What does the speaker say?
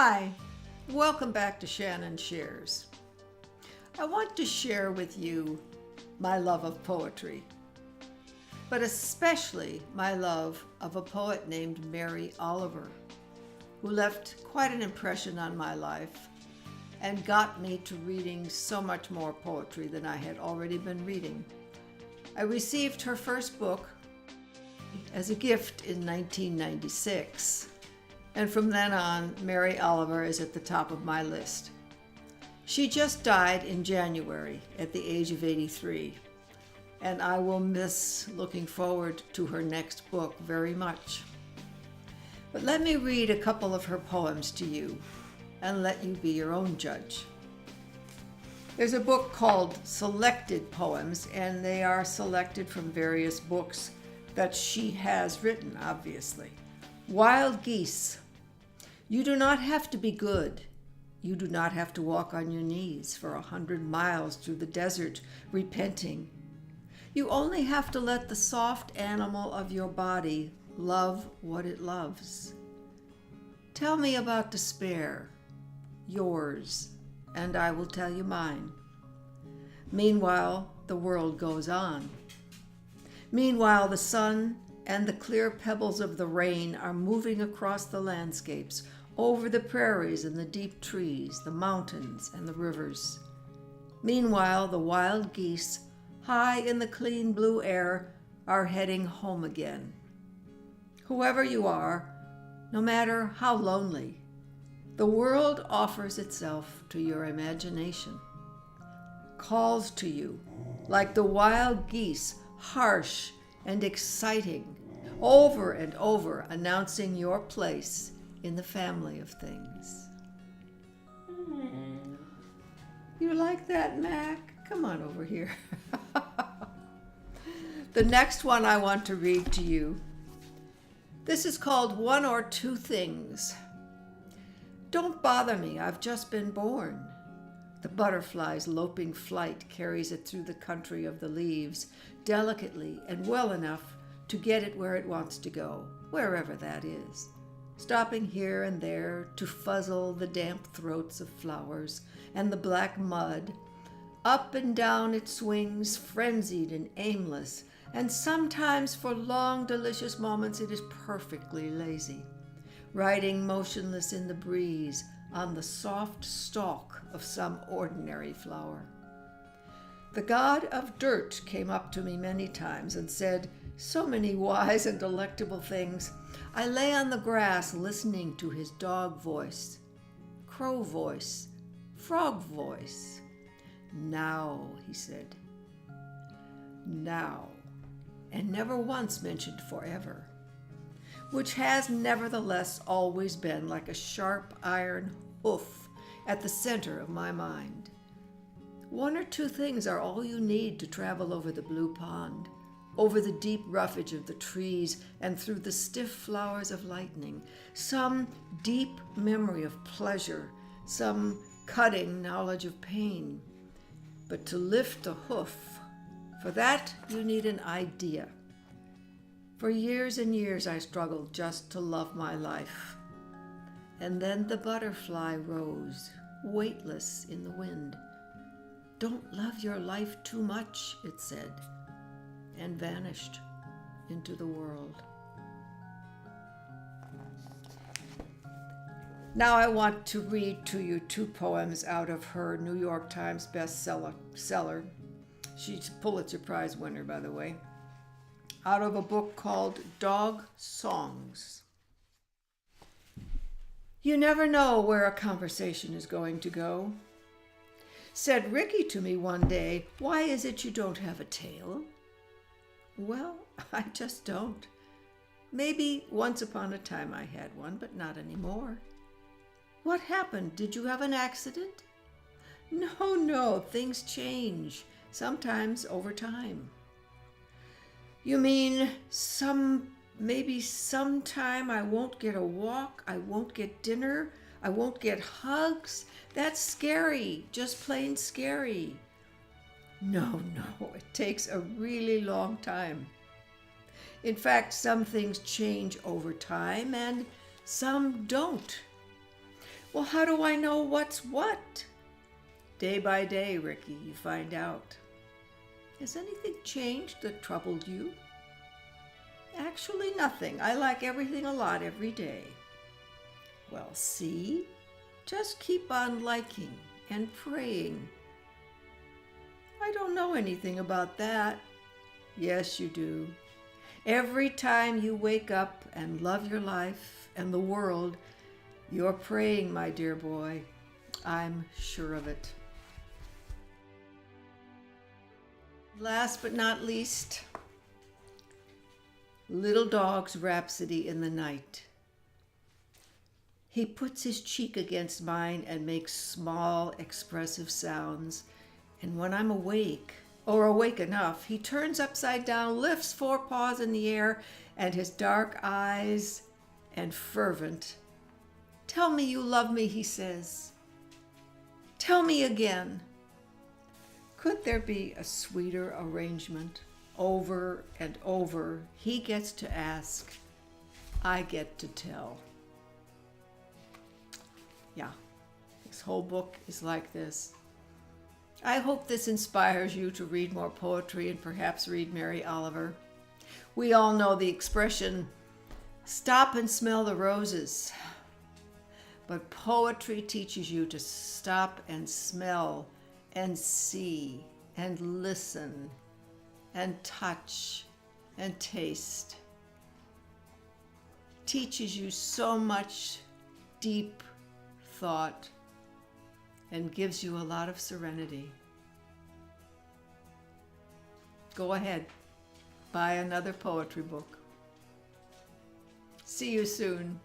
Hi, welcome back to Shannon Shares. I want to share with you my love of poetry, but especially my love of a poet named Mary Oliver, who left quite an impression on my life and got me to reading so much more poetry than I had already been reading. I received her first book as a gift in 1996. And from then on, Mary Oliver is at the top of my list. She just died in January at the age of 83, and I will miss looking forward to her next book very much. But let me read a couple of her poems to you and let you be your own judge. There's a book called Selected Poems, and they are selected from various books that she has written, obviously. Wild Geese. You do not have to be good. You do not have to walk on your knees for 100 miles through the desert, repenting. You only have to let the soft animal of your body love what it loves. Tell me about despair, yours, and I will tell you mine. Meanwhile, the world goes on. Meanwhile, the sun and the clear pebbles of the rain are moving across the landscapes, over the prairies and the deep trees, the mountains and the rivers. Meanwhile, the wild geese, high in the clean blue air, are heading home again. Whoever you are, no matter how lonely, the world offers itself to your imagination, calls to you like the wild geese, harsh and exciting, over and over announcing your place in the family of things. You like that, Mac? Come on over here. The next one I want to read to you. This is called One or Two Things. Don't bother me, I've just been born. The butterfly's loping flight carries it through the country of the leaves, delicately and well enough to get it where it wants to go, wherever that is, stopping here and there to fuzzle the damp throats of flowers and the black mud. Up and down it swings, frenzied and aimless, and sometimes for long, delicious moments it is perfectly lazy, riding motionless in the breeze on the soft stalk of some ordinary flower. The god of dirt came up to me many times and said so many wise and delectable things. I lay on the grass listening to his dog voice, crow voice, frog voice. Now, he said, now, and never once mentioned forever, which has nevertheless always been like a sharp iron hoof at the center of my mind. One or two things are all you need to travel over the blue pond, over the deep roughage of the trees and through the stiff flowers of lightning, some deep memory of pleasure, some cutting knowledge of pain. But to lift a hoof, for that you need an idea. For years and years I struggled just to love my life. And then the butterfly rose, weightless in the wind. Don't love your life too much, it said, and vanished into the world. Now I want to read to you two poems out of her New York Times bestseller. She's a Pulitzer Prize winner, by the way, out of a book called Dog Songs. You never know where a conversation is going to go. Said Ricky to me one day, why is it you don't have a tail? Well, I just don't. Maybe once upon a time I had one, but not anymore. What happened? Did you have an accident? No, things change, sometimes over time. You mean maybe sometime I won't get a walk, I won't get dinner, I won't get hugs? That's scary, just plain scary. No, it takes a really long time. In fact, some things change over time and some don't. Well, how do I know what's what? Day by day, Ricky, you find out. Has anything changed that troubled you? Actually, nothing. I like everything a lot every day. Well, see? Just keep on liking and praying. I don't know anything about that. Yes, you do. Every time you wake up and love your life and the world, you're praying, my dear boy. I'm sure of it. Last but not least, Little Dog's Rhapsody in the Night. He puts his cheek against mine and makes small, expressive sounds. And when I'm awake, or awake enough, he turns upside down, lifts 4 paws in the air, and his dark eyes and fervent. Tell me you love me, he says. Tell me again. Could there be a sweeter arrangement? Over and over, he gets to ask, I get to tell. Yeah, this whole book is like this. I hope this inspires you to read more poetry and perhaps read Mary Oliver. We all know the expression, stop and smell the roses. But poetry teaches you to stop and smell and see and listen and touch and taste. Teaches you so much deep thought and gives you a lot of serenity. Go ahead, buy another poetry book. See you soon.